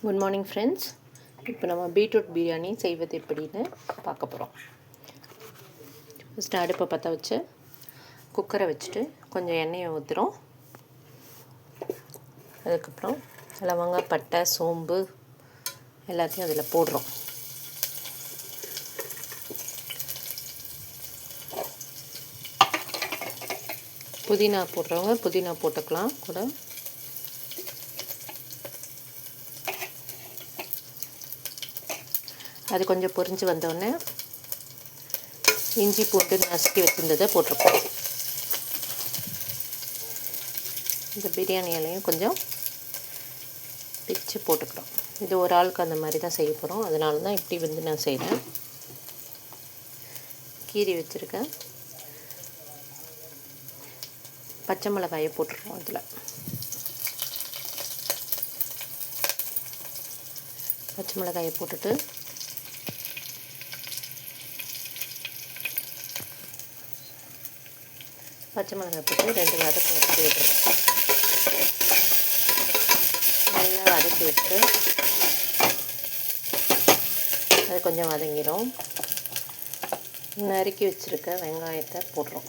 Good morning friends. இப்போ நம்ம beetroot biryani செய்வது எப்படின்னு பார்க்க போகிறோம். ஃபஸ்ட்டு அடுப்பை பற்ற வச்சு குக்கரை வச்சுட்டு கொஞ்சம் எண்ணெயை ஊற்றுறோம். அதுக்கப்புறம் லவங்கம், பட்டை, சோம்பு எல்லாத்தையும் அதில் போடுறோம். புதினா போடுறவங்க புதினா போட்டுக்கலாம் கூட. அது கொஞ்சம் பொரிஞ்சு வந்தோடனே இஞ்சி போட்டு நசுக்கி வச்சுருந்ததை போட்டிருக்கோம். இந்த பிரியாணி இலையும் கொஞ்சம் பிச்சு போட்டுக்கிறோம். இது ஒரு ஆளுக்கு அந்த மாதிரி தான் செய்ய போகிறோம். அதனால தான் இப்படி வந்து நான் செய்கிறேன். கீரி வச்சுருக்கேன். பச்சை மிளகாயை போட்டுருக்கோம். அதில் பச்சை மிளகாயை போட்டுட்டு பச்சை மிளகாய் போட்டு 2 வதக்கி விட்டுருவோம். நல்லா வதக்கி விட்டு அது கொஞ்சம் வதங்கிடும். நறுக்கி வச்சுருக்க வெங்காயத்தை போடுறோம்.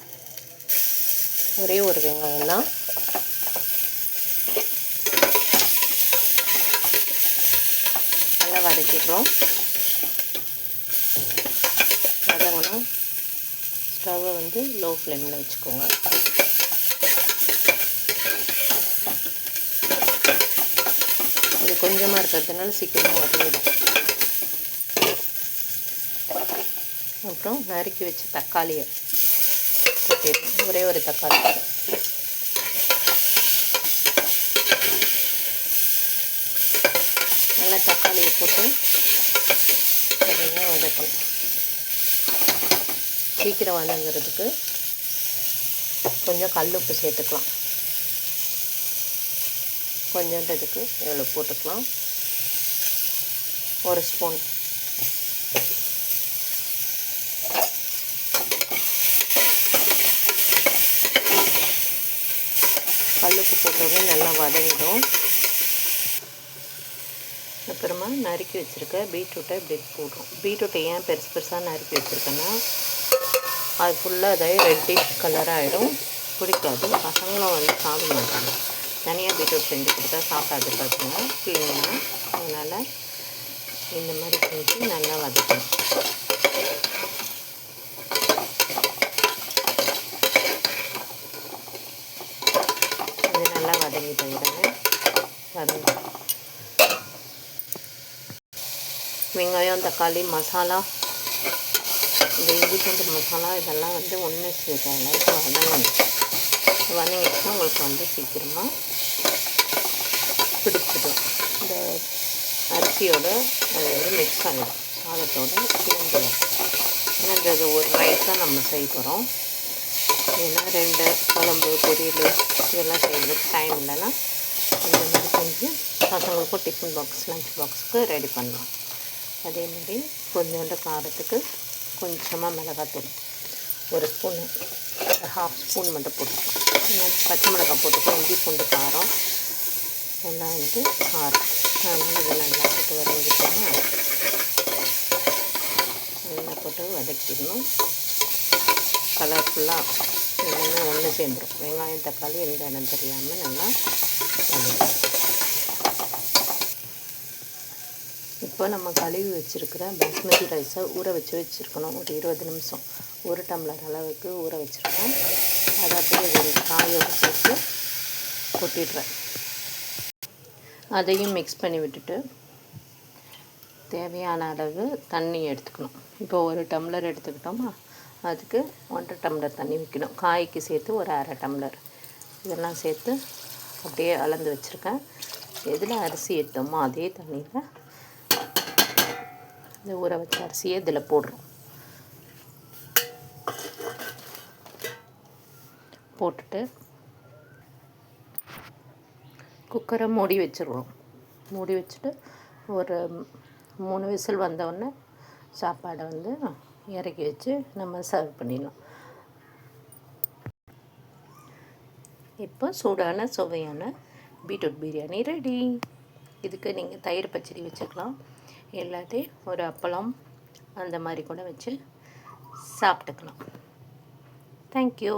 ஒரே ஒரு வெங்காயம் தான். நல்லா வதக்கிடுறோம். வதங்கணும். ஸ்டவ்வை வந்து லோ ஃப்ளேமில் வச்சுக்கோங்க. இது கொஞ்சமாக இருக்கிறதுனால சீக்கிரமாக வதங்கிடும். அப்புறம் நறுக்கி வச்ச தக்காளியை கொட்டிடணும். ஒரே ஒரு தக்காளி. நல்லா தக்காளியை போட்டு அதையும் வதக்கணும். சீக்கிரம் வதங்கிறதுக்கு கொஞ்சம் கல்லுப்பு சேர்த்துக்கலாம். கொஞ்சோண்டதுக்கு இவ்வளோ போட்டுக்கலாம். 1 ஸ்பூன். கல்லுப்பு போட்டோடனே நல்லா வதங்கிடும். அப்புறமா நறுக்கி வச்சுருக்க பீட்ரூட்டை இப்படி போடுறோம். பீட்ரூட்டை ஏன் பெருசு பெருசாக நறுக்கி வச்சுருக்கேன்னா அது ஃபுல்லாக அதாவது ரெட்டிஷ் கலராக ஆகிடும். பிடிக்காது. பசங்களும் வந்து சாப்பிட மாட்டாங்க. தனியாக பீட்ரூட் செஞ்சு கொடுத்தா சாப்பிடாது பார்த்துங்க பிள்ளைங்க. அதனால் இந்த மாதிரி செஞ்சு நல்லா வதக்கணும். இது நல்லா வதங்கிட்ட உடனே வெங்காயம், தக்காளி, மசாலா, இந்த இஞ்சி பூண்டு மசாலா இதெல்லாம் வந்து ஒன்று சேர்த்த அளவுக்கு வதங்கணும். வதங்கிட்டுனா உங்களுக்கு வந்து சீக்கிரமாக பிடிச்சிடும். இந்த அரிசியோட அது வந்து மிக்ஸ் ஆகிடும். சாதத்தோடு சேர்ந்து வரும். ஏன்னா இது ஒரு ரைஸாக நம்ம செய்ய போகிறோம். ஏன்னா 2 குழம்பு, பொரியல் இதெல்லாம் செய்கிறதுக்கு டைம் இல்லைன்னா இந்த மாதிரி செஞ்சு பசங்களுக்கும் டிஃபன் பாக்ஸ், லஞ்ச் பாக்ஸுக்கு ரெடி பண்ணலாம். அதேமாதிரி கொஞ்சோண்டு காரத்துக்கு கொஞ்சமாக மிளகாத்தூள் 1 ஸ்பூன், 1/2 ஸ்பூன் மட்டும் போட்டுக்கலாம். பச்சை மிளகாய் போட்டுக்கலாம். இஞ்சி பூண்டு காரம் எல்லாம் வந்து காரம். அதனால் இதை நல்லா போட்டு வதங்கிட்டோம்னா நல்லா போட்டு வதக்கிடணும். கலர்ஃபுல்லாக எல்லாமே ஒன்று சேர்ந்துடும். வெங்காயம், தக்காளி எந்த இடம் தெரியாமல் நல்லா வதக்கும். இப்போ நம்ம கழுவி வச்சுருக்கிற பாஸ்மதி ரைஸை ஊற வச்சுருக்கணும். ஒரு 20 நிமிஷம். 1 டம்ளர் அளவுக்கு ஊற வச்சுருக்கோம். அதை அப்படியே காயோடு சேர்த்து கொட்டிடுறேன். அதையும் மிக்ஸ் பண்ணி விட்டுட்டு தேவையான அளவு தண்ணி எடுத்துக்கணும். இப்போ 1 டம்ளர் எடுத்துக்கிட்டோமா அதுக்கு 1.5 டம்ளர் தண்ணி வைக்கணும். காய்க்கு சேர்த்து ஒரு 1/2 டம்ளர் இதெல்லாம் சேர்த்து அப்படியே அளந்து வச்சுருக்கேன். எதில் அரிசி எடுத்தோமோ அதே தண்ணியில் இந்த ஊற வச்ச அரிசியை இதில் போடுறோம். போட்டுட்டு குக்கரை மூடி வச்சுருவோம். மூடி வச்சுட்டு ஒரு 3 விசில் வந்தோடனே சாப்பாடை வந்து இறக்கி வச்சு நம்ம சர்வ் பண்ணிடலாம். இப்போ சூடான சுவையான பீட்ரூட் பிரியாணி ரெடி. இதுக்கு நீங்கள் தயிர் பச்சடி வச்சுக்கலாம், இல்லாட்டி ஒரு அப்பளம் அந்த மாதிரி கூட வச்சு சாப்பிட்டுக்கலாம். தேங்க்யூ.